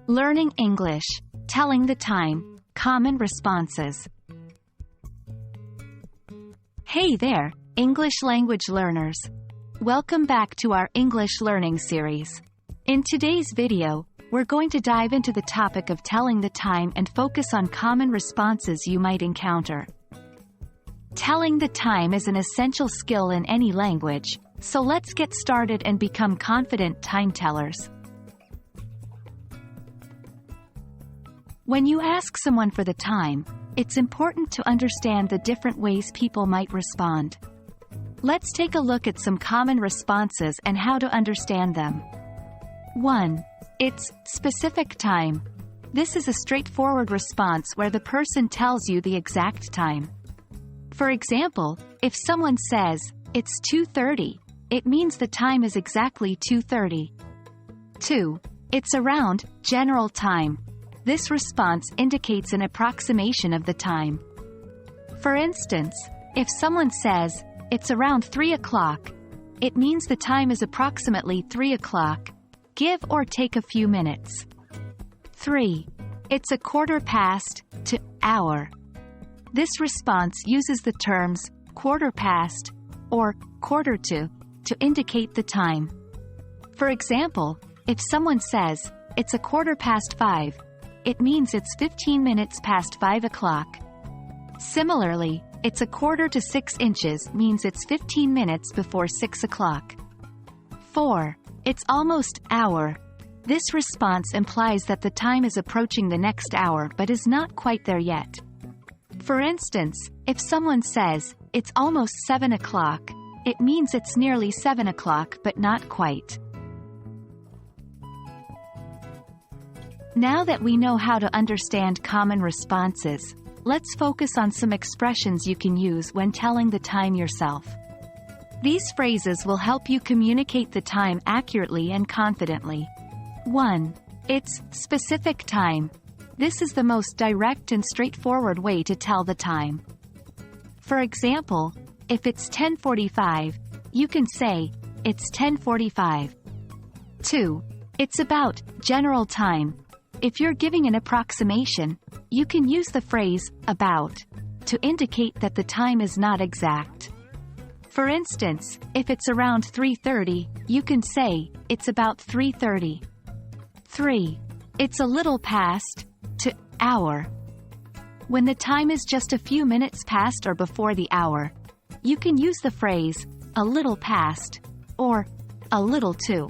Learning English, telling the time, common responses. Hey there, English language learners. Welcome back to our English learning series. In today's video, we're going to dive into the topic of telling the time and focus on common responses you might encounter. Telling the time is an essential skill in any language, so let's get started and become confident time tellers. When you ask someone for the time, it's important to understand the different ways people might respond. Let's take a look at some common responses and how to understand them. 1. It's specific time. This is a straightforward response where the person tells you the exact time. For example, if someone says, "It's 2:30, it means the time is exactly 2:30. 2. It's around general time. This response indicates an approximation of the time. For instance, if someone says, "It's around 3 o'clock, it means the time is approximately 3 o'clock, give or take a few minutes." 3. It's a quarter past to hour. This response uses the terms quarter past or quarter to indicate the time. For example, if someone says, "It's a quarter past 5, it means it's 15 minutes past 5 o'clock. Similarly, "It's a quarter to 6 inches" means it's 15 minutes before 6 o'clock. 4. It's almost hour. This response implies that the time is approaching the next hour but is not quite there yet. For instance, if someone says, "It's almost 7 o'clock, it means it's nearly 7 o'clock but not quite." Now that we know how to understand common responses, let's focus on some expressions you can use when telling the time yourself. These phrases will help you communicate the time accurately and confidently. 1. It's specific time. This is the most direct and straightforward way to tell the time. For example, if it's 10:45, you can say, "It's 10:45. 2. It's about general time. If you're giving an approximation, you can use the phrase about to indicate that the time is not exact. For instance, if it's around 3:30, you can say, "It's about 3:30. 3. It's a little past to hour. When the time is just a few minutes past or before the hour, you can use the phrase a little past or a little to.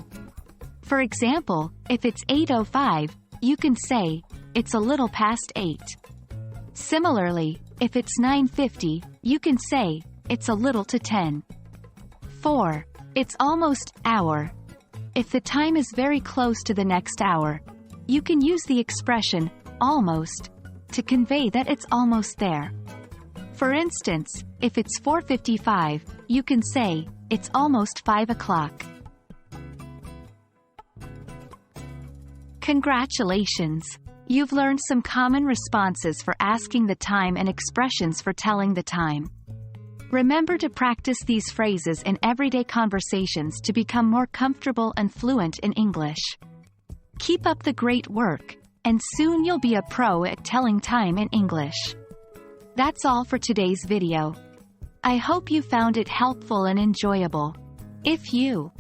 For example, if it's 8:05, you can say, "It's a little past 8. Similarly, if it's 9:50, you can say, "It's a little to 10. 4. It's almost hour. If the time is very close to the next hour, you can use the expression almost to convey that it's almost there. For instance, if it's 4:55, you can say, "It's almost 5 o'clock. Congratulations! You've learned some common responses for asking the time and expressions for telling the time. Remember to practice these phrases in everyday conversations to become more comfortable and fluent in English. Keep up the great work, and soon you'll be a pro at telling time in English. That's all for today's video. I hope you found it helpful and enjoyable. If you